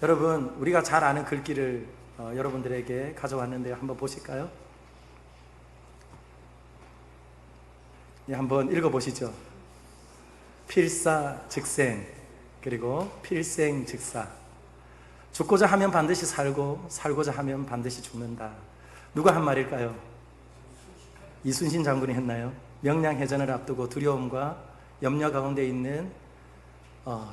여러분, 우리가 잘 아는 글귀를 여러분들에게 가져왔는데요. 한번 보실까요? 네, 한번 읽어보시죠. 필사즉생, 그리고 필생즉사. 죽고자 하면 반드시 살고, 살고자 하면 반드시 죽는다. 누가 한 말일까요? 이순신 장군이 했나요? 명량해전을 앞두고 두려움과 염려 가운데 있는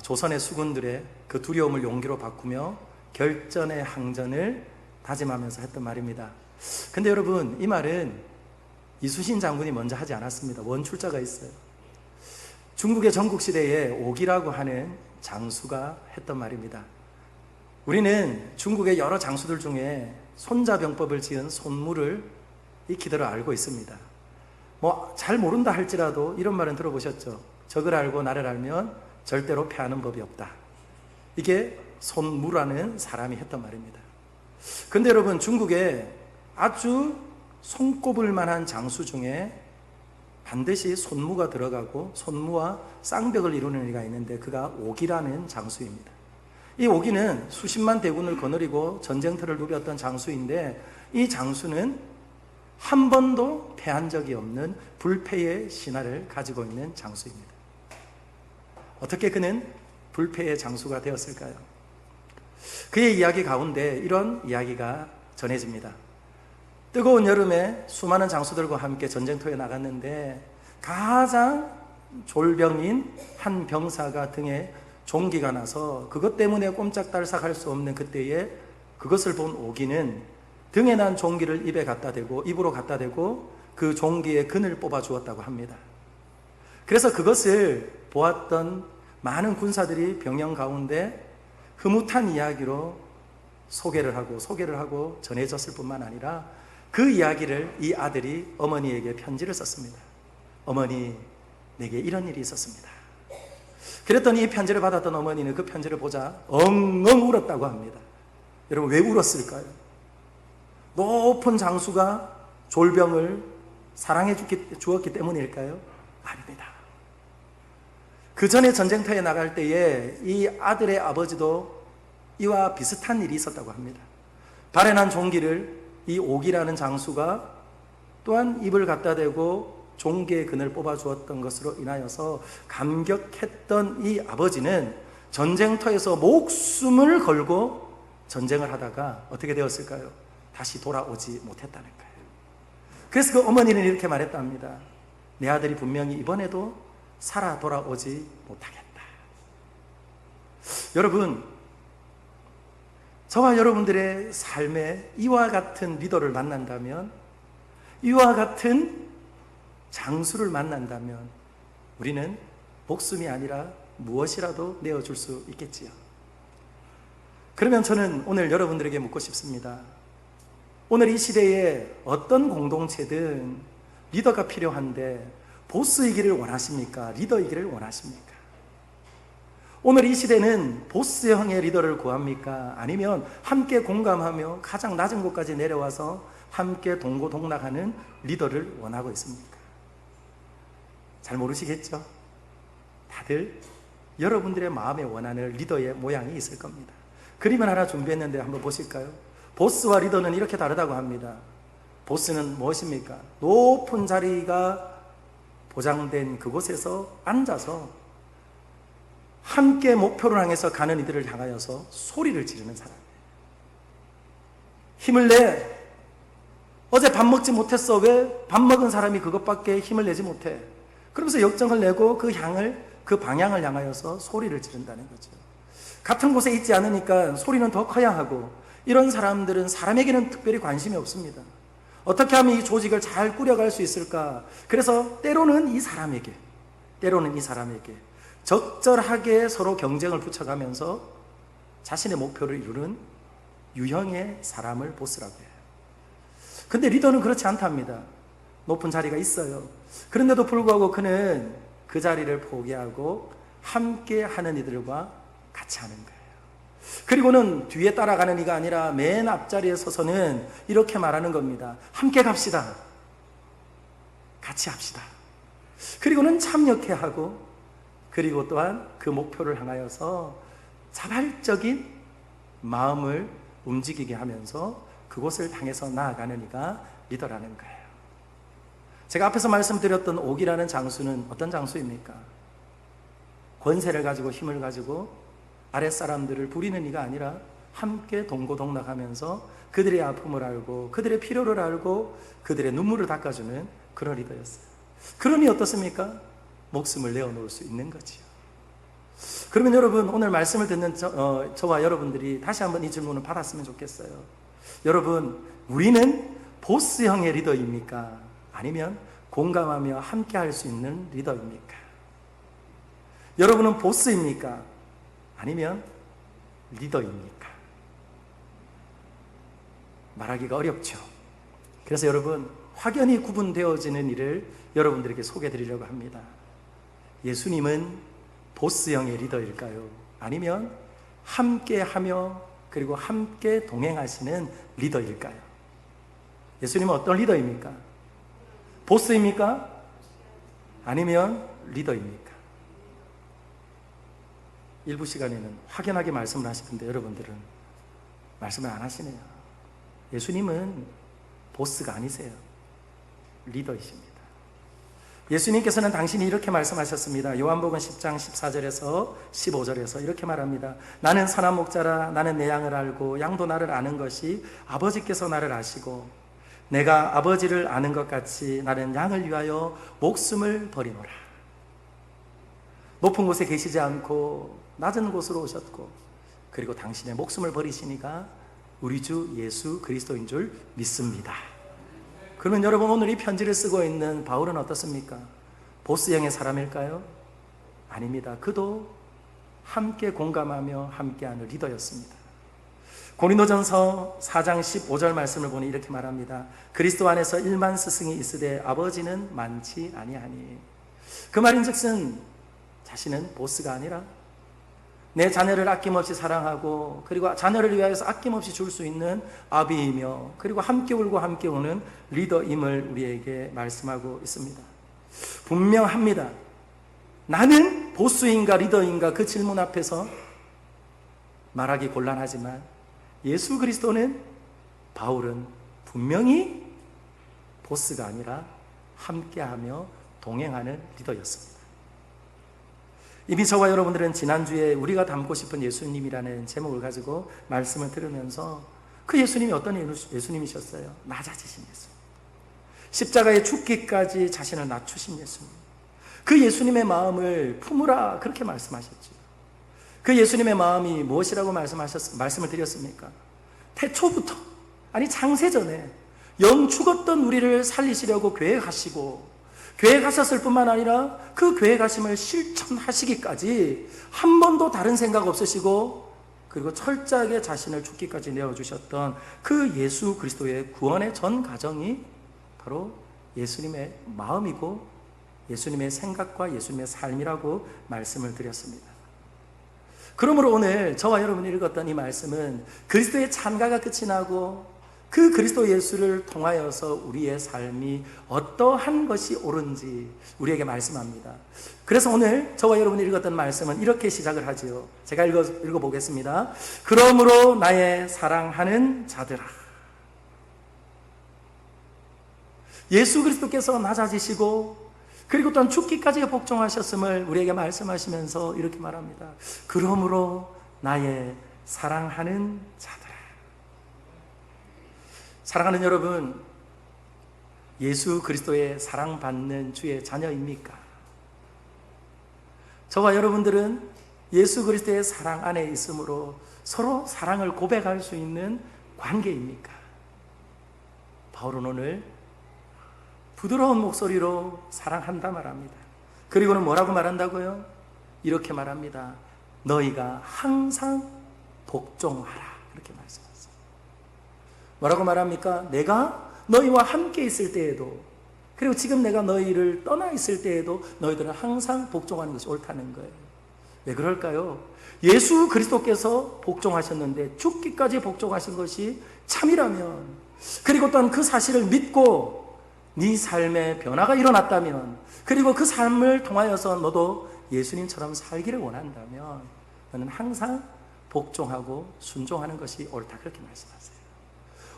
조선의 수군들의 그 두려움을 용기로 바꾸며 결전의 항전을 다짐하면서 했던 말입니다. 근데 여러분, 이 말은 이순신 장군이 먼저 하지 않았습니다. 원출자가 있어요. 중국의 전국시대에 옥이라고 하는 장수가 했던 말입니다. 우리는 중국의 여러 장수들 중에 손자병법을 지은 손무를 익히도록 알고 있습니다. 잘 모른다 할지라도 이런 말은 들어보셨죠? 적을 알고 나를 알면 절대로 패하는 법이 없다. 이게 손무라는 사람이 했던 말입니다. 근데 여러분, 중국에 아주 손꼽을 만한 장수 중에 반드시 손무가 들어가고 손무와 쌍벽을 이루는 이가 있는데 그가 옥이라는 장수입니다. 이 옥이는 수십만 대군을 거느리고 전쟁터를 누볐던 장수인데, 이 장수는 한 번도 패한 적이 없는 불패의 신화를 가지고 있는 장수입니다. 어떻게 그는 불패의 장수가 되었을까요? 그의 이야기 가운데 이런 이야기가 전해집니다. 뜨거운 여름에 수많은 장수들과 함께 전쟁터에 나갔는데 가장 졸병인 한 병사가 등에 종기가 나서 그것 때문에 꼼짝달싹 할 수 없는 그때에 그것을 본 옥이는 등에 난 종기를 입으로 갖다 대고 그 종기의 근을 뽑아 주었다고 합니다. 그래서 그것을 보았던 많은 군사들이 병영 가운데 흐뭇한 이야기로 소개를 하고 전해졌을 뿐만 아니라 그 이야기를 이 아들이 어머니에게 편지를 썼습니다. 어머니, 내게 이런 일이 있었습니다. 그랬더니 이 편지를 받았던 어머니는 그 편지를 보자 엉엉 울었다고 합니다. 여러분, 왜 울었을까요? 높은 장수가 졸병을 사랑해 주었기 때문일까요? 아닙니다. 그 전에 전쟁터에 나갈 때에 이 아들의 아버지도 이와 비슷한 일이 있었다고 합니다. 발에 난 종기를 이 옥이라는 장수가 또한 입을 갖다 대고 종기의 근을 뽑아 주었던 것으로 인하여서 감격했던 이 아버지는 전쟁터에서 목숨을 걸고 전쟁을 하다가 어떻게 되었을까요? 다시 돌아오지 못했다는 거예요. 그래서 그 어머니는 이렇게 말했답니다. 내 아들이 분명히 이번에도 살아 돌아오지 못하겠다. 여러분, 저와 여러분들의 삶에 이와 같은 리더를 만난다면, 이와 같은 장수를 만난다면 우리는 목숨이 아니라 무엇이라도 내어줄 수 있겠지요. 그러면 저는 오늘 여러분들에게 묻고 싶습니다. 오늘 이 시대에 어떤 공동체든 리더가 필요한데 보스이기를 원하십니까? 리더이기를 원하십니까? 오늘 이 시대는 보스형의 리더를 구합니까? 아니면 함께 공감하며 가장 낮은 곳까지 내려와서 함께 동고동락하는 리더를 원하고 있습니까? 잘 모르시겠죠? 다들 여러분들의 마음에 원하는 리더의 모양이 있을 겁니다. 그림을 하나 준비했는데 한번 보실까요? 보스와 리더는 이렇게 다르다고 합니다. 보스는 무엇입니까? 높은 자리가 보장된 그곳에서 앉아서 함께 목표를 향해서 가는 이들을 향하여서 소리를 지르는 사람. 힘을 내. 어제 밥 먹지 못했어. 왜? 밥 먹은 사람이 그것밖에 힘을 내지 못해. 그러면서 역정을 내고 그 방향을 향하여서 소리를 지른다는 거죠. 같은 곳에 있지 않으니까 소리는 더 커야 하고, 이런 사람들은 사람에게는 특별히 관심이 없습니다. 어떻게 하면 이 조직을 잘 꾸려갈 수 있을까? 그래서 때로는 이 사람에게 적절하게 서로 경쟁을 붙여가면서 자신의 목표를 이루는 유형의 사람을 보스라고 해요. 근데 리더는 그렇지 않답니다. 높은 자리가 있어요. 그런데도 불구하고 그는 그 자리를 포기하고 함께 하는 이들과 같이 하는 거예요. 그리고는 뒤에 따라가는 이가 아니라 맨 앞자리에 서서는 이렇게 말하는 겁니다. 함께 갑시다. 같이 합시다. 그리고는 참여케 하고, 그리고 또한 그 목표를 향하여서 자발적인 마음을 움직이게 하면서 그곳을 향해서 나아가는 이가 리더라는 거예요. 제가 앞에서 말씀드렸던 옥이라는 장수는 어떤 장수입니까? 권세를 가지고 힘을 가지고 아랫사람들을 부리는 이가 아니라 함께 동고동락하면서 그들의 아픔을 알고 그들의 필요를 알고 그들의 눈물을 닦아주는 그런 리더였어요. 그러니 어떻습니까? 목숨을 내어놓을 수 있는 거지요. 그러면 여러분, 오늘 말씀을 듣는 저와 여러분들이 다시 한번 이 질문을 받았으면 좋겠어요. 여러분, 우리는 보스형의 리더입니까? 아니면 공감하며 함께 할 수 있는 리더입니까? 여러분은 보스입니까? 아니면 리더입니까? 말하기가 어렵죠. 그래서 여러분, 확연히 구분되어지는 일을 여러분들에게 소개해 드리려고 합니다. 예수님은 보스형의 리더일까요? 아니면 함께하며 그리고 함께 동행하시는 리더일까요? 예수님은 어떤 리더입니까? 보스입니까? 아니면 리더입니까? 일부 시간에는 확연하게 말씀을 하시던데 여러분들은 말씀을 안 하시네요. 예수님은 보스가 아니세요. 리더이십니다. 예수님께서는 당신이 이렇게 말씀하셨습니다. 요한복음 10장 14절에서 15절에서 이렇게 말합니다. 나는 선한 목자라. 나는 내 양을 알고 양도 나를 아는 것이 아버지께서 나를 아시고 내가 아버지를 아는 것 같이 나는 양을 위하여 목숨을 버리노라. 높은 곳에 계시지 않고 낮은 곳으로 오셨고 그리고 당신의 목숨을 버리시니까 우리 주 예수 그리스도인 줄 믿습니다. 그러면 여러분, 오늘 이 편지를 쓰고 있는 바울은 어떻습니까? 보스형의 사람일까요? 아닙니다. 그도 함께 공감하며 함께하는 리더였습니다. 고린도전서 4장 15절 말씀을 보니 이렇게 말합니다. 그리스도 안에서 1만 스승이 있으되 아버지는 많지 아니하니. 그 말인즉슨 자신은 보스가 아니라 내 자녀를 아낌없이 사랑하고 그리고 자녀를 위하여서 아낌없이 줄 수 있는 아비이며 그리고 함께 울고 함께 우는 리더임을 우리에게 말씀하고 있습니다. 분명합니다. 나는 보스인가 리더인가 그 질문 앞에서 말하기 곤란하지만 예수 그리스도는, 바울은 분명히 보스가 아니라 함께하며 동행하는 리더였습니다. 이미 저와 여러분들은 지난주에 우리가 닮고 싶은 예수님이라는 제목을 가지고 말씀을 들으면서 그 예수님이 어떤 예수님이셨어요? 낮아지신 예수님, 십자가에 죽기까지 자신을 낮추신 예수님, 그 예수님의 마음을 품으라 그렇게 말씀하셨죠. 그 예수님의 마음이 무엇이라고 말씀을 드렸습니까? 태초부터, 아니 창세전에 영 죽었던 우리를 살리시려고 계획하시고 계획하셨을 뿐만 아니라 그 계획하심을 실천하시기까지 한 번도 다른 생각 없으시고 그리고 철저하게 자신을 죽기까지 내어주셨던 그 예수 그리스도의 구원의 전 과정이 바로 예수님의 마음이고 예수님의 생각과 예수님의 삶이라고 말씀을 드렸습니다. 그러므로 오늘 저와 여러분이 읽었던 이 말씀은 그리스도의 찬가가 끝이 나고 그 그리스도 예수를 통하여서 우리의 삶이 어떠한 것이 옳은지 우리에게 말씀합니다. 그래서 오늘 저와 여러분이 읽었던 말씀은 이렇게 시작을 하지요. 제가 읽어보겠습니다. 그러므로 나의 사랑하는 자들아. 예수 그리스도께서 낮아지시고 그리고 또한 죽기까지 복종하셨음을 우리에게 말씀하시면서 이렇게 말합니다. 그러므로 나의 사랑하는 자들아. 사랑하는 여러분, 예수 그리스도의 사랑받는 주의 자녀입니까? 저와 여러분들은 예수 그리스도의 사랑 안에 있으므로 서로 사랑을 고백할 수 있는 관계입니까? 바울은 오늘 부드러운 목소리로 사랑한다 말합니다. 그리고는 뭐라고 말한다고요? 이렇게 말합니다. 너희가 항상 복종하라. 이렇게 말씀하세요. 뭐라고 말합니까? 내가 너희와 함께 있을 때에도 그리고 지금 내가 너희를 떠나 있을 때에도 너희들은 항상 복종하는 것이 옳다는 거예요. 왜 그럴까요? 예수 그리스도께서 복종하셨는데 죽기까지 복종하신 것이 참이라면 그리고 또한 그 사실을 믿고 네 삶에 변화가 일어났다면 그리고 그 삶을 통하여서 너도 예수님처럼 살기를 원한다면 너는 항상 복종하고 순종하는 것이 옳다, 그렇게 말씀하세요.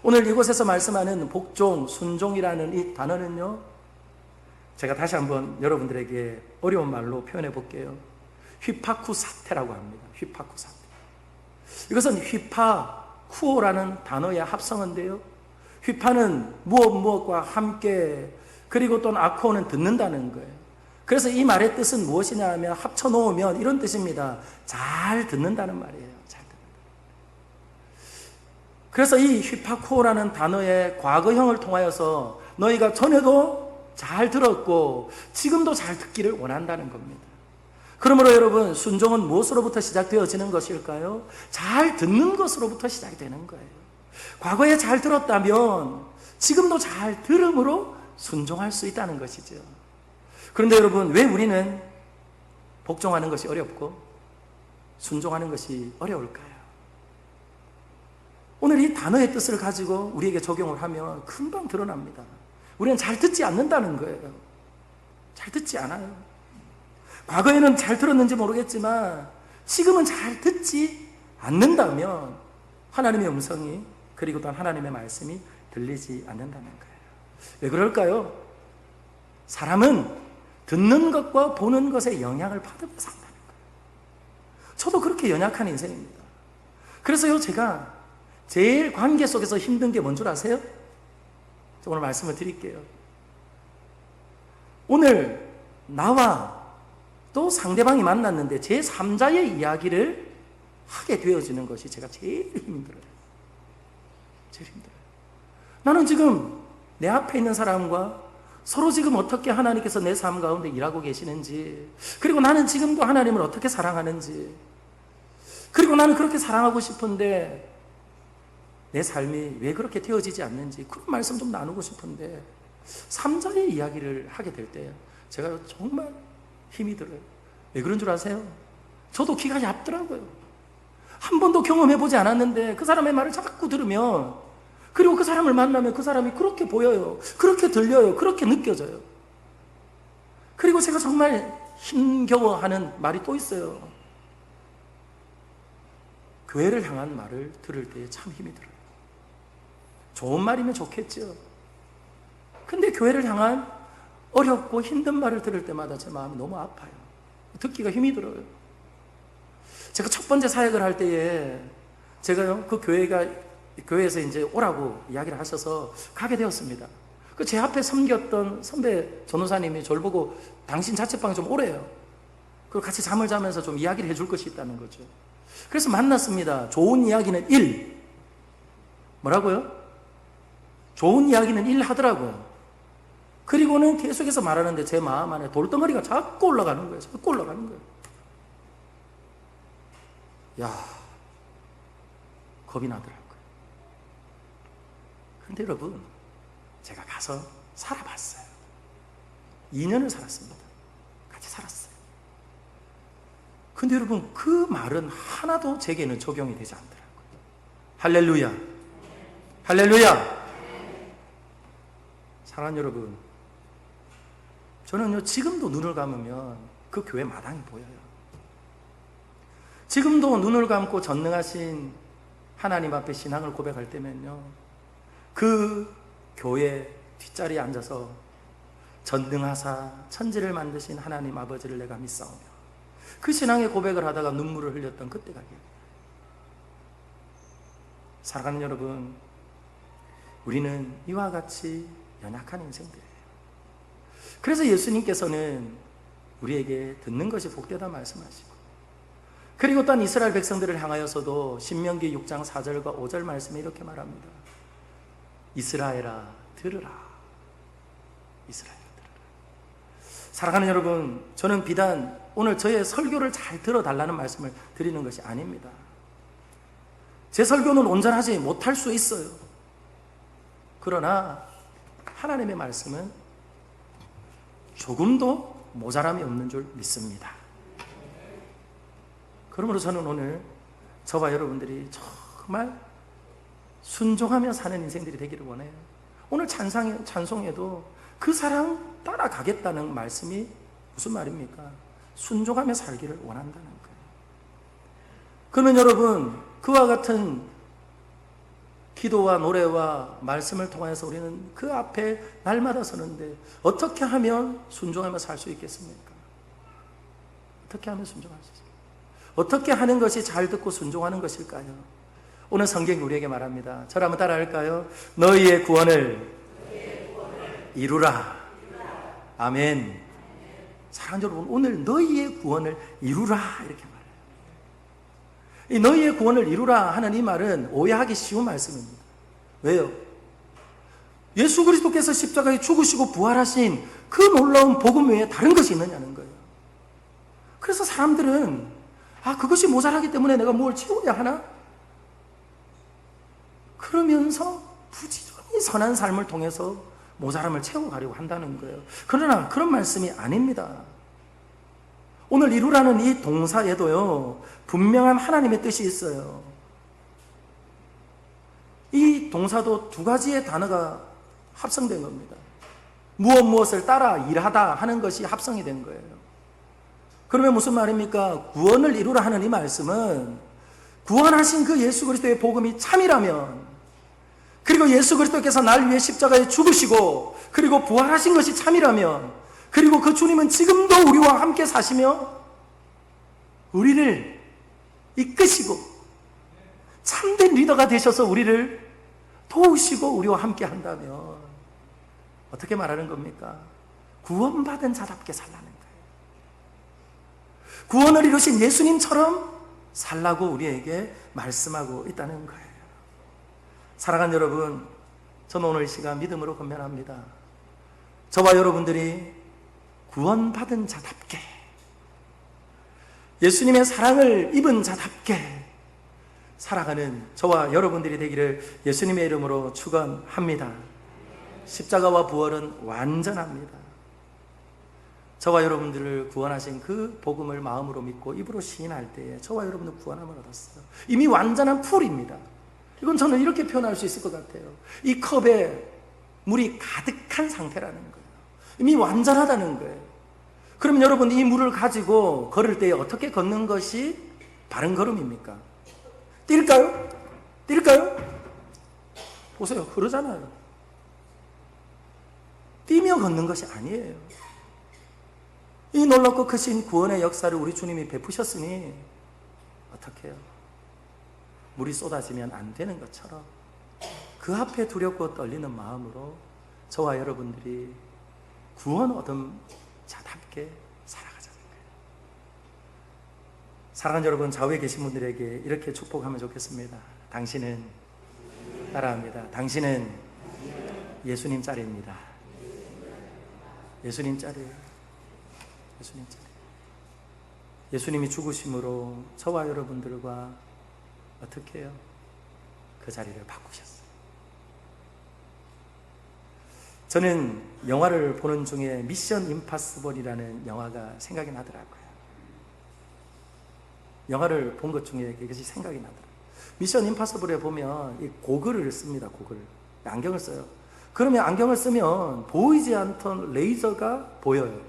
오늘 이곳에서 말씀하는 복종, 순종이라는 이 단어는요, 제가 다시 한번 여러분들에게 어려운 말로 표현해 볼게요. 휘파쿠사테라고 합니다. 휘파쿠사테. 이것은 휘파쿠오라는 단어의 합성어인데요, 휘파는 무엇과 함께, 그리고 또 아쿠오는 듣는다는 거예요. 그래서 이 말의 뜻은 무엇이냐 하면 합쳐놓으면 이런 뜻입니다. 잘 듣는다는 말이에요. 잘 듣는다. 그래서 이 휘파쿠오라는 단어의 과거형을 통하여서 너희가 전에도 잘 들었고 지금도 잘 듣기를 원한다는 겁니다. 그러므로 여러분, 순종은 무엇으로부터 시작되어지는 것일까요? 잘 듣는 것으로부터 시작이 되는 거예요. 과거에 잘 들었다면 지금도 잘 들음으로 순종할 수 있다는 것이죠. 그런데 여러분, 왜 우리는 복종하는 것이 어렵고 순종하는 것이 어려울까요? 오늘 이 단어의 뜻을 가지고 우리에게 적용을 하면 금방 드러납니다. 우리는 잘 듣지 않는다는 거예요. 잘 듣지 않아요. 과거에는 잘 들었는지 모르겠지만 지금은 잘 듣지 않는다면 하나님의 음성이, 그리고 또한 하나님의 말씀이 들리지 않는다는 거예요. 왜 그럴까요? 사람은 듣는 것과 보는 것에 영향을 받으면서 산다는 거예요. 저도 그렇게 연약한 인생입니다. 그래서요, 제가 제일 관계 속에서 힘든 게 뭔 줄 아세요? 오늘 말씀을 드릴게요. 오늘 나와 또 상대방이 만났는데 제 3자의 이야기를 하게 되어지는 것이 제가 제일 힘들어요. 제일 힘들어요. 나는 지금 내 앞에 있는 사람과 서로 지금 어떻게 하나님께서 내 삶 가운데 일하고 계시는지, 그리고 나는 지금도 하나님을 어떻게 사랑하는지, 그리고 나는 그렇게 사랑하고 싶은데 내 삶이 왜 그렇게 되어지지 않는지, 그런 말씀 좀 나누고 싶은데 3자의 이야기를 하게 될 때 제가 정말 힘이 들어요. 왜 그런 줄 아세요? 저도 귀가 얇더라고요. 한 번도 경험해보지 않았는데 그 사람의 말을 자꾸 들으면, 그리고 그 사람을 만나면 그 사람이 그렇게 보여요, 그렇게 들려요, 그렇게 느껴져요. 그리고 제가 정말 힘겨워하는 말이 또 있어요. 교회를 향한 말을 들을 때 참 힘이 들어요. 좋은 말이면 좋겠죠. 근데 교회를 향한 어렵고 힘든 말을 들을 때마다 제 마음이 너무 아파요. 듣기가 힘이 들어요. 제가 첫 번째 사역을 할 때에 제가요, 그 교회에서 이제 오라고 이야기를 하셔서 가게 되었습니다. 그 제 앞에 섬겼던 선배 전도사님이 저를 보고 당신 자취방에 좀 오래요. 그리고 같이 잠을 자면서 좀 이야기를 해줄 것이 있다는 거죠. 그래서 만났습니다. 좋은 이야기는 1. 뭐라고요? 좋은 이야기는 1 하더라고요. 그리고는 계속해서 말하는데 제 마음 안에 돌덩어리가 자꾸 올라가는 거예요. 자꾸 올라가는 거예요. 야, 겁이 나더라고요. 그런데 여러분, 제가 가서 살아봤어요. 2년을 살았습니다. 같이 살았어요. 근데 여러분, 그 말은 하나도 제게는 적용이 되지 않더라고요. 할렐루야. 할렐루야. 사랑하는 여러분, 저는요, 지금도 눈을 감으면 그 교회 마당이 보여요. 지금도 눈을 감고 전능하신 하나님 앞에 신앙을 고백할 때면요, 그 교회 뒷자리에 앉아서 전능하사 천지를 만드신 하나님 아버지를 내가 믿사오며 그 신앙의 고백을 하다가 눈물을 흘렸던 그때가 기억나요. 사랑하는 여러분, 우리는 이와 같이 연약한 인생들이에요. 그래서 예수님께서는 우리에게 듣는 것이 복되다 말씀하시고, 그리고 또한 이스라엘 백성들을 향하여서도 신명기 6장 4절과 5절 말씀에 이렇게 말합니다. 이스라엘아 들으라. 이스라엘아 들으라. 사랑하는 여러분, 저는 비단 오늘 저의 설교를 잘 들어달라는 말씀을 드리는 것이 아닙니다. 제 설교는 온전하지 못할 수 있어요. 그러나 하나님의 말씀은 조금도 모자람이 없는 줄 믿습니다. 그러므로 저는 오늘 저와 여러분들이 정말 순종하며 사는 인생들이 되기를 원해요. 오늘 찬송에도 그 사랑 따라가겠다는 말씀이 무슨 말입니까? 순종하며 살기를 원한다는 거예요. 그러면 여러분, 그와 같은 기도와 노래와 말씀을 통해서 우리는 그 앞에 날마다 서는데 어떻게 하면 순종하며 살 수 있겠습니까? 어떻게 하면 순종할 수 있습니까? 어떻게 하는 것이 잘 듣고 순종하는 것일까요? 오늘 성경이 우리에게 말합니다. 저를 한번 따라 할까요? 너희의 구원을 이루라. 아멘. 사랑하는 여러분, 오늘 너희의 구원을 이루라 이렇게 말해요. 이 너희의 구원을 이루라 하는 이 말은 오해하기 쉬운 말씀입니다. 왜요? 예수 그리스도께서 십자가에 죽으시고 부활하신 그 놀라운 복음 외에 다른 것이 있느냐는 거예요. 그래서 사람들은 그것이 모자라기 때문에 내가 뭘 채워야 하나? 그러면서 부지런히 선한 삶을 통해서 모자람을 채워가려고 한다는 거예요. 그러나 그런 말씀이 아닙니다. 오늘 이루라는 이 동사에도요, 분명한 하나님의 뜻이 있어요. 이 동사도 두 가지의 단어가 합성된 겁니다. 무엇을 따라 일하다 하는 것이 합성이 된 거예요. 그러면 무슨 말입니까? 구원을 이루라 하는 이 말씀은 구원하신 그 예수 그리스도의 복음이 참이라면, 그리고 예수 그리스도께서 날 위해 십자가에 죽으시고 그리고 부활하신 것이 참이라면, 그리고 그 주님은 지금도 우리와 함께 사시며 우리를 이끄시고 참된 리더가 되셔서 우리를 도우시고 우리와 함께 한다면 어떻게 말하는 겁니까? 구원받은 자답게 살라는 거예요. 구원을 이루신 예수님처럼 살라고 우리에게 말씀하고 있다는 거예요. 사랑하는 여러분, 저는 오늘 이 시간 믿음으로 권면합니다. 저와 여러분들이 구원받은 자답게, 예수님의 사랑을 입은 자답게 살아가는 저와 여러분들이 되기를 예수님의 이름으로 축원합니다. 십자가와 부활은 완전합니다. 저와 여러분들을 구원하신 그 복음을 마음으로 믿고 입으로 시인할 때에 저와 여러분은 구원함을 얻었어요. 이미 완전한 풀입니다. 이건 저는 이렇게 표현할 수 있을 것 같아요. 이 컵에 물이 가득한 상태라는 거예요. 이미 완전하다는 거예요. 그러면 여러분, 이 물을 가지고 걸을 때 어떻게 걷는 것이 바른 걸음입니까? 뛸까요? 뛸까요? 보세요, 흐르잖아요. 뛰며 걷는 것이 아니에요. 이 놀랍고 크신 구원의 역사를 우리 주님이 베푸셨으니 어떻게 해요? 물이 쏟아지면 안 되는 것처럼 그 앞에 두렵고 떨리는 마음으로 저와 여러분들이 구원 얻은 자답게 살아가자는 거예요. 사랑하는 여러분, 좌우에 계신 분들에게 이렇게 축복하면 좋겠습니다. 당신은, 따라합니다. 당신은 예수님 짤입니다. 예수님 짤이에요. 예수님 짤이에요. 예수님이 죽으심으로 저와 여러분들과 어떻게 해요? 그 자리를 바꾸셨어요. 저는 영화를 보는 중에 미션 임파서블이라는 영화가 생각이 나더라고요. 영화를 본 것 중에 그것이 생각이 나더라고요. 미션 임파서블에 보면 이 고글을 씁니다. 고글. 안경을 써요. 그러면 안경을 쓰면 보이지 않던 레이저가 보여요.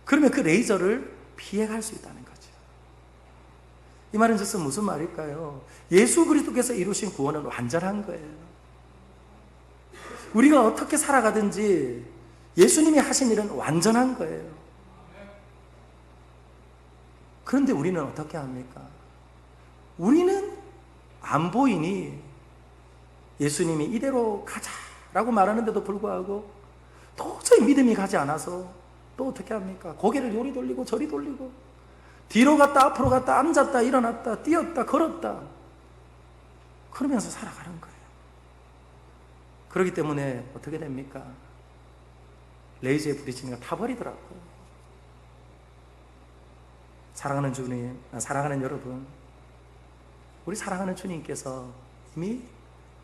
그러면 그 레이저를 피해갈 수 있다는 거죠. 이 말은 즉슨 무슨 말일까요? 예수 그리스도께서 이루신 구원은 완전한 거예요. 우리가 어떻게 살아가든지 예수님이 하신 일은 완전한 거예요. 그런데 우리는 어떻게 합니까? 우리는 안 보이니 예수님이 이대로 가자라고 말하는데도 불구하고 도저히 믿음이 가지 않아서 또 어떻게 합니까? 고개를 요리 돌리고 저리 돌리고 뒤로 갔다 앞으로 갔다 앉았다 일어났다 뛰었다 걸었다 그러면서 살아가는 거예요. 그렇기 때문에 어떻게 됩니까? 레이저에 부딪히니까 타버리더라고요. 사랑하는 주님, 사랑하는 여러분, 우리 사랑하는 주님께서 이미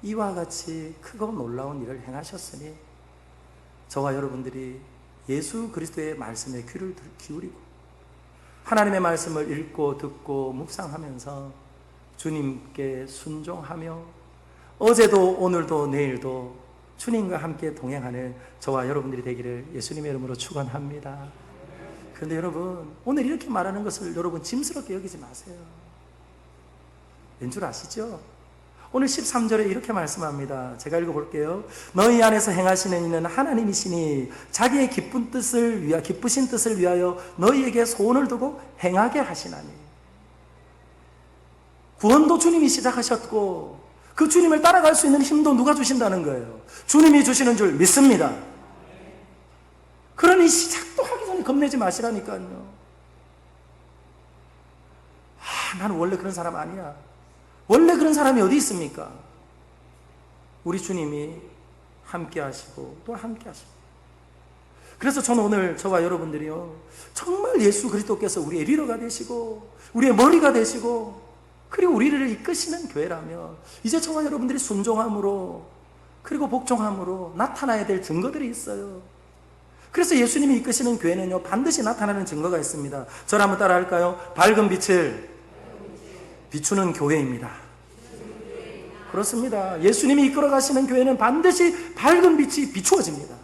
이와 같이 크고 놀라운 일을 행하셨으니 저와 여러분들이 예수 그리스도의 말씀에 귀를 기울이고 하나님의 말씀을 읽고 듣고 묵상하면서 주님께 순종하며 어제도 오늘도 내일도 주님과 함께 동행하는 저와 여러분들이 되기를 예수님의 이름으로 축원합니다. 그런데 여러분, 오늘 이렇게 말하는 것을 여러분 짐스럽게 여기지 마세요. 왠 줄 아시죠? 오늘 13절에 이렇게 말씀합니다. 제가 읽어볼게요. 너희 안에서 행하시는 이는 하나님이시니 자기의 기쁘신 뜻을 위하여 너희에게 소원을 두고 행하게 하시나니. 구원도 주님이 시작하셨고 그 주님을 따라갈 수 있는 힘도 누가 주신다는 거예요? 주님이 주시는 줄 믿습니다. 그러니 시작도 하기 전에 겁내지 마시라니까요. 나는 원래 그런 사람 아니야. 원래 그런 사람이 어디 있습니까? 우리 주님이 함께 하시고 또 함께 하시고. 그래서 저는 오늘 저와 여러분들이요, 정말 예수 그리스도께서 우리의 리더가 되시고 우리의 머리가 되시고 그리고 우리를 이끄시는 교회라면 이제 저와 여러분들이 순종함으로 그리고 복종함으로 나타나야 될 증거들이 있어요. 그래서 예수님이 이끄시는 교회는요, 반드시 나타나는 증거가 있습니다. 저를 한번 따라 할까요? 밝은 빛을 비추는 교회입니다. 그렇습니다. 예수님이 이끌어 가시는 교회는 반드시 밝은 빛이 비추어집니다.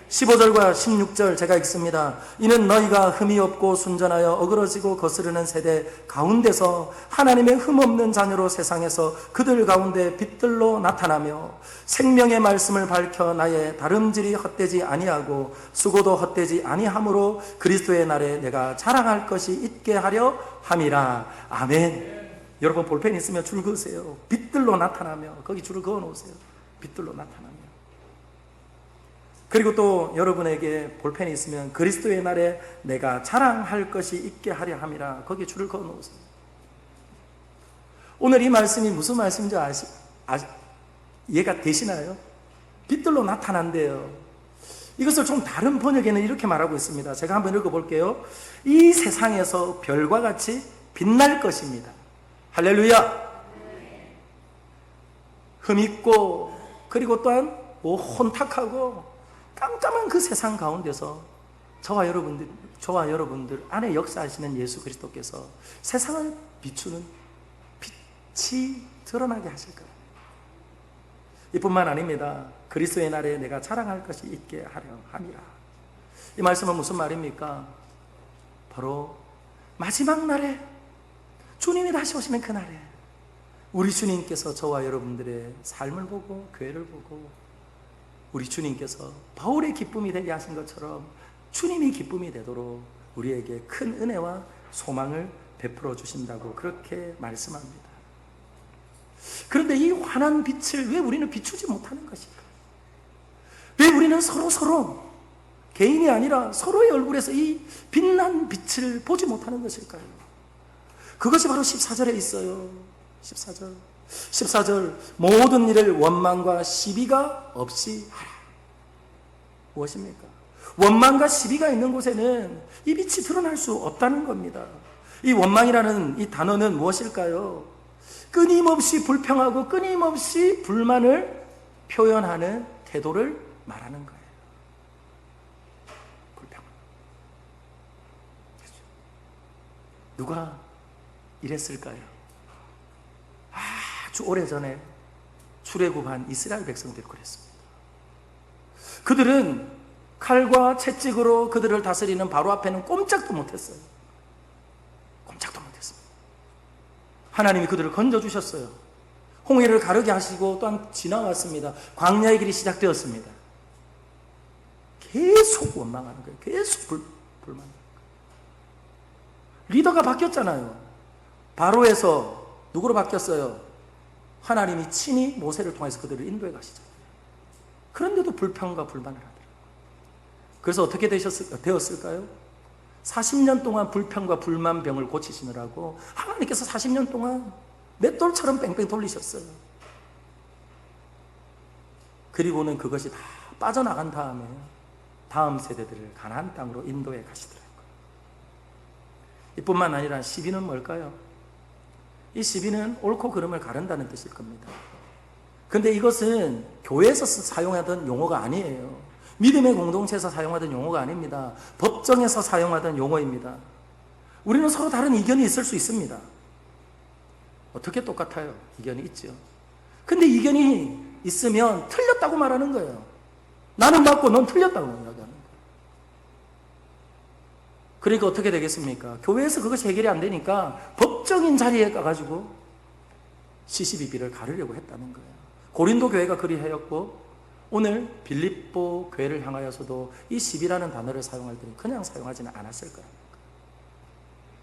15절과 16절 제가 읽습니다. 이는 너희가 흠이 없고 순전하여 어그러지고 거스르는 세대 가운데서 하나님의 흠없는 자녀로 세상에서 그들 가운데 빛들로 나타나며 생명의 말씀을 밝혀 나의 다름질이 헛되지 아니하고 수고도 헛되지 아니하므로 그리스도의 날에 내가 자랑할 것이 있게 하려 함이라. 아멘. 여러분 볼펜 있으면 줄 그으세요. 빛들로 나타나며, 거기 줄을 그어 놓으세요. 빛들로 나타나며. 그리고 또 여러분에게 볼펜이 있으면 그리스도의 날에 내가 자랑할 것이 있게 하려 함이라, 거기에 줄을 그어 놓으세요. 오늘 이 말씀이 무슨 말씀인지 이해가 되시나요? 빛들로 나타난대요. 이것을 좀 다른 번역에는 이렇게 말하고 있습니다. 제가 한번 읽어볼게요. 이 세상에서 별과 같이 빛날 것입니다. 할렐루야. 흠있고 그리고 또한 혼탁하고 깜깜한 그 세상 가운데서 저와 여러분들 안에 역사하시는 예수 그리스도께서 세상을 비추는 빛이 드러나게 하실 거예요. 이뿐만 아닙니다. 그리스도의 날에 내가 자랑할 것이 있게 하려 함이라. 이 말씀은 무슨 말입니까? 바로 마지막 날에 주님이 다시 오시는 그날에 우리 주님께서 저와 여러분들의 삶을 보고 교회를 보고 우리 주님께서 바울의 기쁨이 되게 하신 것처럼 주님이 기쁨이 되도록 우리에게 큰 은혜와 소망을 베풀어 주신다고 그렇게 말씀합니다. 그런데 이 환한 빛을 왜 우리는 비추지 못하는 것일까? 왜 우리는 서로 개인이 아니라 서로의 얼굴에서 이 빛난 빛을 보지 못하는 것일까요? 그것이 바로 14절에 있어요. 14절 모든 일을 원망과 시비가 없이 하라. 무엇입니까? 원망과 시비가 있는 곳에는 이 빛이 드러날 수 없다는 겁니다. 이 원망이라는 이 단어는 무엇일까요? 끊임없이 불평하고 끊임없이 불만을 표현하는 태도를 말하는 거예요. 불평. 그렇죠? 누가 이랬을까요? 아주 오래전에 출애굽한 이스라엘 백성들이 그랬습니다. 그들은 칼과 채찍으로 그들을 다스리는 바로 앞에는 꼼짝도 못했어요. 꼼짝도 못했습니다. 하나님이 그들을 건져주셨어요. 홍해를 가르게 하시고 또한 지나왔습니다. 광야의 길이 시작되었습니다. 계속 원망하는 거예요. 계속 불만하는 거예요. 리더가 바뀌었잖아요. 바로에서 누구로 바뀌었어요? 하나님이 친히 모세를 통해서 그들을 인도해 가시죠. 그런데도 불평과 불만을 하더라고요. 그래서 어떻게 되었을까요? 40년 동안 불평과 불만병을 고치시느라고 하나님께서 40년 동안 맷돌처럼 뺑뺑 돌리셨어요. 그리고는 그것이 다 빠져나간 다음에 다음 세대들을 가나안 땅으로 인도해 가시더라고요. 이뿐만 아니라 시비는 뭘까요? 이 시비는 옳고 그름을 가른다는 뜻일 겁니다. 그런데 이것은 교회에서 사용하던 용어가 아니에요. 믿음의 공동체에서 사용하던 용어가 아닙니다. 법정에서 사용하던 용어입니다. 우리는 서로 다른 이견이 있을 수 있습니다. 어떻게 똑같아요? 이견이 있죠. 근데 이견이 있으면 틀렸다고 말하는 거예요. 나는 맞고 넌 틀렸다고 이야기하는 거예요. 그러니까 어떻게 되겠습니까? 교회에서 그것이 해결이 안 되니까 법적인 자리에 가가지고 시시비비를 가르려고 했다는 거예요. 고린도 교회가 그리하였고 오늘 빌립보 교회를 향하여서도 이 시비라는 단어를 사용할 때는 그냥 사용하지는 않았을 거라는 거예요.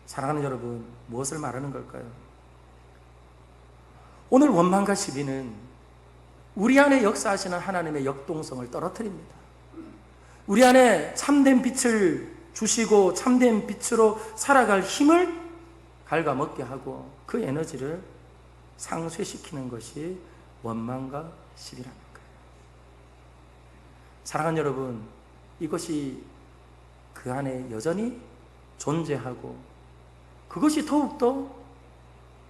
사랑하는 여러분, 무엇을 말하는 걸까요? 오늘 원망과 시비는 우리 안에 역사하시는 하나님의 역동성을 떨어뜨립니다. 우리 안에 참된 빛을 주시고 참된 빛으로 살아갈 힘을 갉아먹게 하고 그 에너지를 상쇄시키는 것이 원망과 시비라는 거예요. 사랑하는 여러분, 이것이 그 안에 여전히 존재하고 그것이 더욱더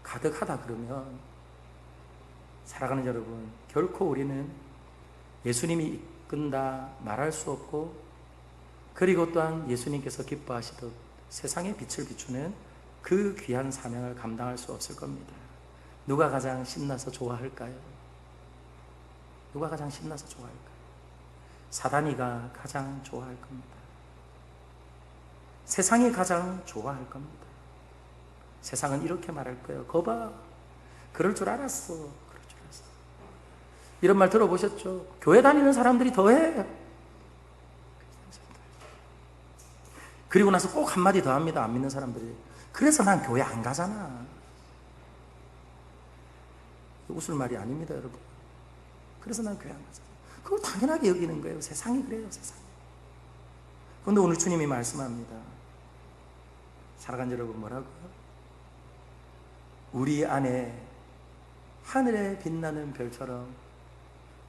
가득하다 그러면 사랑하는 여러분, 결코 우리는 예수님이 이끈다 말할 수 없고 그리고 또한 예수님께서 기뻐하시듯 세상의 빛을 비추는 그 귀한 사명을 감당할 수 없을 겁니다. 누가 가장 신나서 좋아할까요? 누가 가장 신나서 좋아할까요? 사단이가 가장 좋아할 겁니다. 세상이 가장 좋아할 겁니다. 세상은 이렇게 말할 거예요. 거봐, 그럴 줄 알았어. 그럴 줄 알았어. 이런 말 들어보셨죠? 교회 다니는 사람들이 더해. 그리고 나서 꼭 한마디 더 합니다. 안 믿는 사람들이. 그래서 난 교회 안 가잖아. 웃을 말이 아닙니다, 여러분. 그래서 난 교회 안 가잖아. 그걸 당연하게 여기는 거예요. 세상이 그래요, 세상이. 그런데 오늘 주님이 말씀합니다. 사랑하는 여러분, 뭐라고요? 우리 안에 하늘에 빛나는 별처럼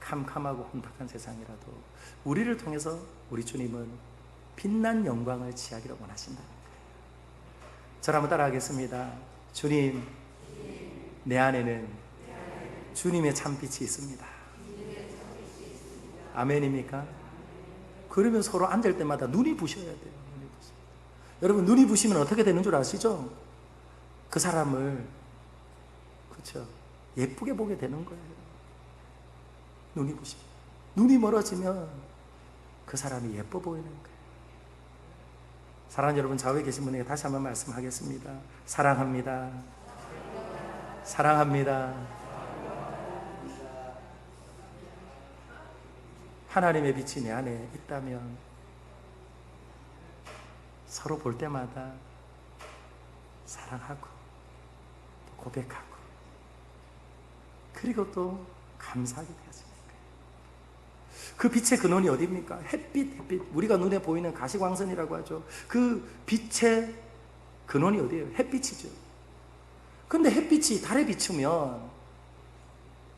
캄캄하고 혼탁한 세상이라도 우리를 통해서 우리 주님은 빛난 영광을 취하기를 원하신다는 거예요. 저를 한번 따라하겠습니다. 주님, 내 안에는 주님의 참빛이 있습니다. 아멘입니까? 그러면 서로 앉을 때마다 눈이 부셔야 돼요. 여러분, 눈이 부시면 어떻게 되는 줄 아시죠? 그 사람을, 그렇죠, 예쁘게 보게 되는 거예요. 눈이 부시면. 눈이 멀어지면 그 사람이 예뻐 보이는 거예요. 사랑하는 여러분, 좌우에 계신 분에게 다시 한번 말씀하겠습니다. 사랑합니다. 사랑합니다. 하나님의 빛이 내 안에 있다면 서로 볼 때마다 사랑하고 고백하고 그리고 또 감사하게 되어지는 거예요. 그 빛의 근원이 어디입니까? 햇빛. 우리가 눈에 보이는 가시광선이라고 하죠. 그 빛의 근원이 어디예요? 햇빛이죠. 그런데 햇빛이 달에 비추면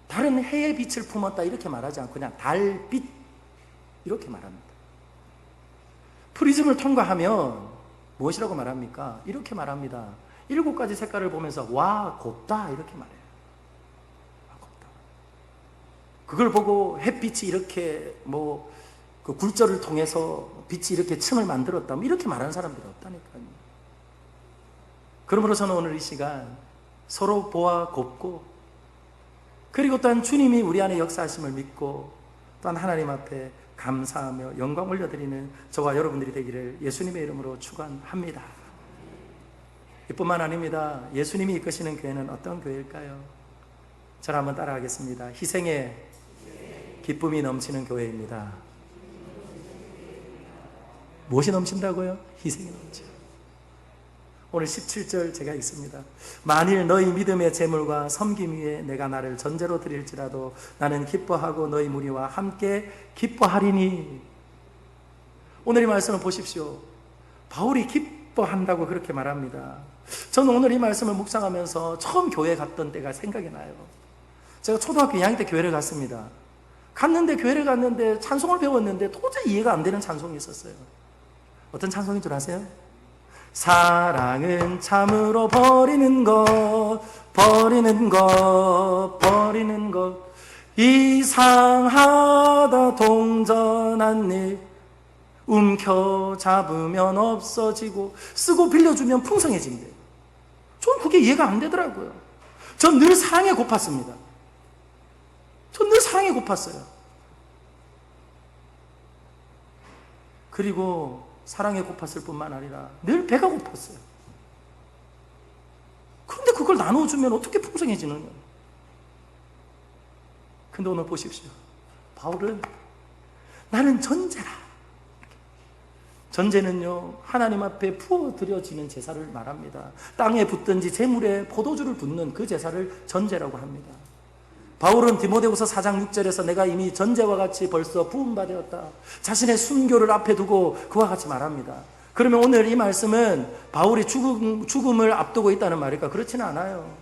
달은 해의 빛을 품었다 이렇게 말하지 않고 그냥 달빛 이렇게 말합니다. 프리즘을 통과하면 무엇이라고 말합니까? 이렇게 말합니다. 7가지 색깔을 보면서 와 곱다 이렇게 말해요. 와 곱다. 그걸 보고 햇빛이 이렇게 그 굴절을 통해서 빛이 이렇게 층을 만들었다 이렇게 말하는 사람들이 없다니까요. 그러므로 저는 오늘 이 시간 서로 보아 곱고 그리고 또한 주님이 우리 안에 역사하심을 믿고 또한 하나님 앞에 감사하며 영광 올려드리는 저와 여러분들이 되기를 예수님의 이름으로 축원합니다. 이뿐만 아닙니다. 예수님이 이끄시는 교회는 어떤 교회일까요? 저를 한번 따라하겠습니다. 희생의 기쁨이 넘치는 교회입니다. 무엇이 넘친다고요? 희생이 넘쳐요. 오늘 17절 제가 읽습니다. 만일 너희 믿음의 재물과 섬김 위에 내가 나를 전제로 드릴지라도 나는 기뻐하고 너희 무리와 함께 기뻐하리니. 오늘 이 말씀을 보십시오. 바울이 기뻐한다고 그렇게 말합니다. 저는 오늘 이 말씀을 묵상하면서 처음 교회 갔던 때가 생각이 나요. 제가 초등학교 2학년 때 교회를 갔습니다. 교회를 갔는데 찬송을 배웠는데 도저히 이해가 안 되는 찬송이 있었어요. 어떤 찬송인 줄 아세요? 사랑은 참으로 버리는 것 이상하다 동전한 일 움켜잡으면 없어지고 쓰고 빌려주면 풍성해진대요. 전 그게 이해가 안 되더라고요. 전 늘 사랑에 고팠습니다. 전 늘 사랑에 고팠어요. 그리고 사랑에 고팠을 뿐만 아니라 늘 배가 고팠어요. 그런데 그걸 나눠주면 어떻게 풍성해지느냐? 근데 오늘 보십시오. 바울은 나는 전제라. 전제는요, 하나님 앞에 부어드려지는 제사를 말합니다. 땅에 붓든지 재물에 포도주를 붓는 그 제사를 전제라고 합니다. 바울은 디모데후서 4장 6절에서 내가 이미 전제와 같이 벌써 부음받았다. 자신의 순교를 앞에 두고 그와 같이 말합니다. 그러면 오늘 이 말씀은 바울이 죽음을 앞두고 있다는 말일까? 그렇지는 않아요.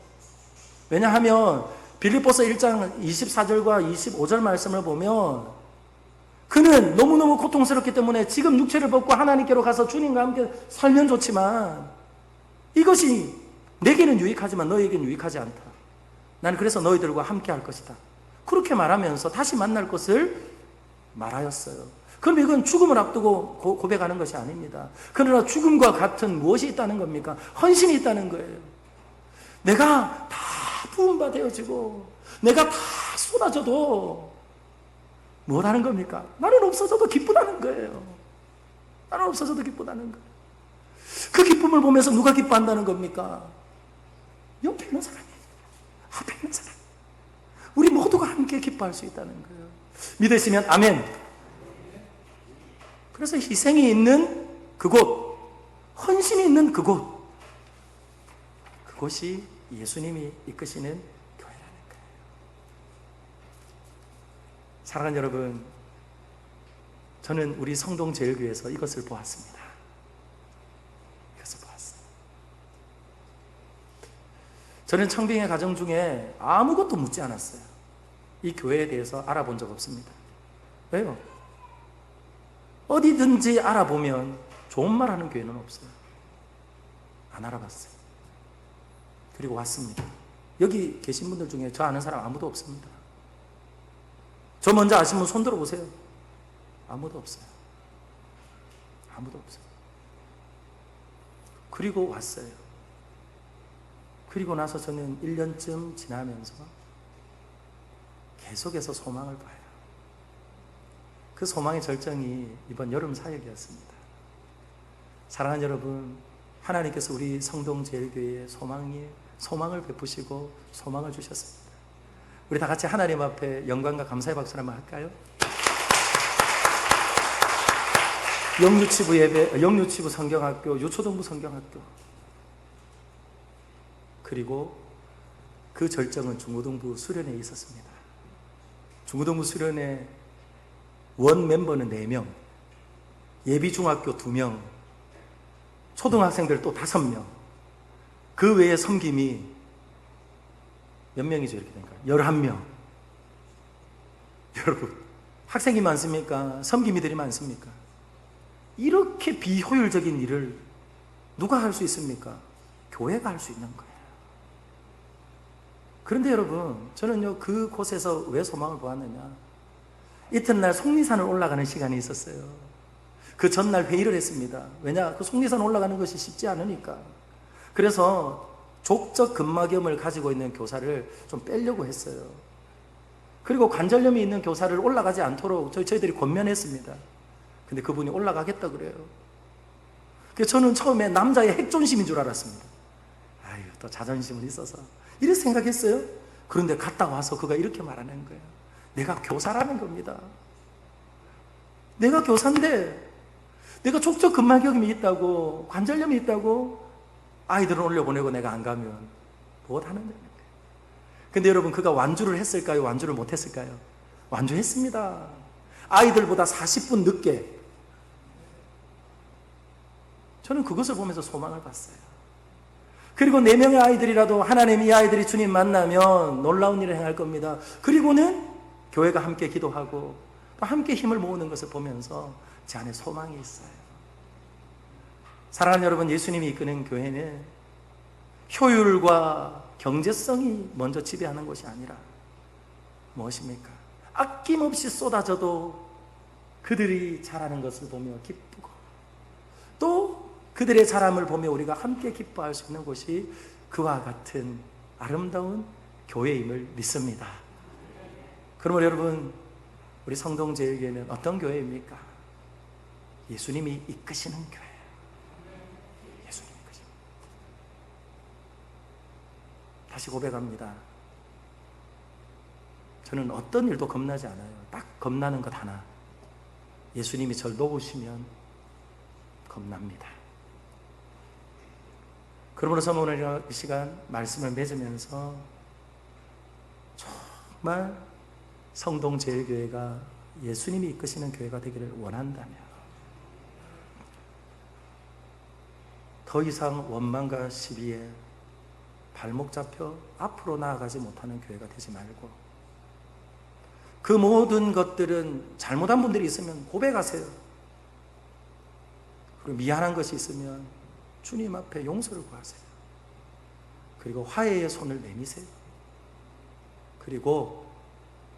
왜냐하면 빌립보서 1장 24절과 25절 말씀을 보면 그는 너무너무 고통스럽기 때문에 지금 육체를 벗고 하나님께로 가서 주님과 함께 살면 좋지만 이것이 내게는 유익하지만 너에게는 유익하지 않다. 나는 그래서 너희들과 함께 할 것이다. 그렇게 말하면서 다시 만날 것을 말하였어요. 그럼 이건 죽음을 앞두고 고백하는 것이 아닙니다. 그러나 죽음과 같은 무엇이 있다는 겁니까? 헌신이 있다는 거예요. 내가 다 부음받아지고 내가 다 쏟아져도 뭘 하는 겁니까? 나는 없어져도 기쁘다는 거예요. 나는 없어져도 기쁘다는 거예요. 그 기쁨을 보면서 누가 기뻐한다는 겁니까? 옆에 있는 사람이, 앞에 있는 사람, 우리 모두가 함께 기뻐할 수 있다는 거예요. 믿으시면 아멘. 그래서 희생이 있는 그곳, 헌신이 있는 그곳, 그곳이 예수님이 이끄시는 교회라는 거예요. 사랑하는 여러분, 저는 우리 성동제일교회에서 이것을 보았습니다. 이것을 보았어요. 저는 청빙의 가정 중에 아무것도 묻지 않았어요. 이 교회에 대해서 알아본 적 없습니다. 왜요? 어디든지 알아보면 좋은 말 하는 교회는 없어요. 안 알아봤어요. 그리고 왔습니다. 여기 계신 분들 중에 저 아는 사람 아무도 없습니다. 저 먼저 아신 분 손 들어보세요. 아무도 없어요. 아무도 없어요. 그리고 왔어요. 그리고 나서 저는 1년쯤 지나면서 계속해서 소망을 봐요. 그 소망의 절정이 이번 여름 사역이었습니다. 사랑하는 여러분, 하나님께서 우리 성동제일교회에 소망을 베푸시고 소망을 주셨습니다. 우리 다 같이 하나님 앞에 영광과 감사의 박수를 한번 할까요? 영유치부 예배, 영유치부 성경학교, 유초등부 성경학교, 그리고 그 절정은 중고등부 수련회에 있었습니다. 중고등부 수련회 원 멤버는 4명, 예비중학교 2명, 초등학생들 또 5명, 그 외에 섬김이 몇 명이죠? 이렇게 되니까 11명. 여러분, 학생이 많습니까? 섬김이들이 많습니까? 이렇게 비효율적인 일을 누가 할 수 있습니까? 교회가 할 수 있는 거예요. 그런데 여러분, 저는요, 그곳에서 왜 소망을 보았느냐? 이튿날 속리산을 올라가는 시간이 있었어요. 그 전날 회의를 했습니다. 왜냐? 그 속리산 올라가는 것이 쉽지 않으니까. 그래서 족적 근막염을 가지고 있는 교사를 좀 빼려고 했어요. 그리고 관절염이 있는 교사를 올라가지 않도록 저희들이 권면했습니다. 근데 그분이 올라가겠다 그래요. 그래서 저는 처음에 남자의 핵존심인 줄 알았습니다. 아유, 또 자존심은 있어서. 이렇게 생각했어요. 그런데 갔다 와서 그가 이렇게 말하는 거예요. 내가 교사라는 겁니다. 내가 교사인데 내가 족적 근막염이 있다고, 관절염이 있다고 아이들은 올려보내고 내가 안 가면 못하는 거예요. 근데 여러분, 그가 완주를 했을까요? 완주를 못했을까요? 완주했습니다. 아이들보다 40분 늦게. 저는 그것을 보면서 소망을 봤어요. 그리고 4명의 아이들이라도 하나님, 이 아이들이 주님 만나면 놀라운 일을 행할 겁니다. 그리고는 교회가 함께 기도하고 또 함께 힘을 모으는 것을 보면서 제 안에 소망이 있어요. 사랑하는 여러분, 예수님이 이끄는 교회는 효율과 경제성이 먼저 지배하는 것이 아니라 무엇입니까? 아낌없이 쏟아져도 그들이 자라는 것을 보며 기쁘고 또 그들의 자람을 보며 우리가 함께 기뻐할 수 있는 곳이 그와 같은 아름다운 교회임을 믿습니다. 그러면 여러분, 우리 성동제일교회는 어떤 교회입니까? 예수님이 이끄시는 교회. 예수님이 이끄시는. 다시 고백합니다. 저는 어떤 일도 겁나지 않아요. 딱 겁나는 것 하나. 예수님이 저를 놓으시면 겁납니다. 그러므로서 오늘 이 시간 말씀을 맺으면서 정말 성동제일교회가 예수님이 이끄시는 교회가 되기를 원한다면 더 이상 원망과 시비에 발목 잡혀 앞으로 나아가지 못하는 교회가 되지 말고, 그 모든 것들은 잘못한 분들이 있으면 고백하세요. 그리고 미안한 것이 있으면 주님 앞에 용서를 구하세요. 그리고 화해의 손을 내미세요. 그리고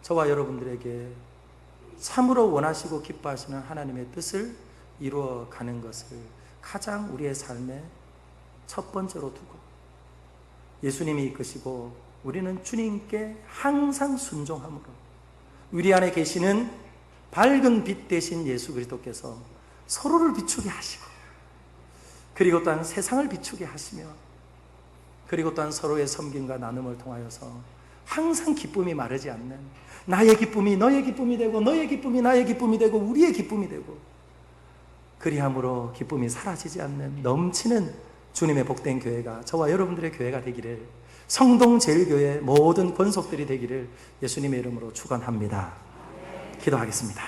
저와 여러분들에게 참으로 원하시고 기뻐하시는 하나님의 뜻을 이루어가는 것을 가장 우리의 삶의 첫 번째로 두고, 예수님이 이끄시고 우리는 주님께 항상 순종함으로 우리 안에 계시는 밝은 빛 대신 예수 그리스도께서 서로를 비추게 하시고, 그리고 또한 세상을 비추게 하시며, 그리고 또한 서로의 섬김과 나눔을 통하여서 항상 기쁨이 마르지 않는, 나의 기쁨이 너의 기쁨이 되고 너의 기쁨이 나의 기쁨이 되고 우리의 기쁨이 되고, 그리함으로 기쁨이 사라지지 않는 넘치는 주님의 복된 교회가 저와 여러분들의 교회가 되기를, 성동제일교회 모든 권속들이 되기를 예수님의 이름으로 축원합니다. 기도하겠습니다.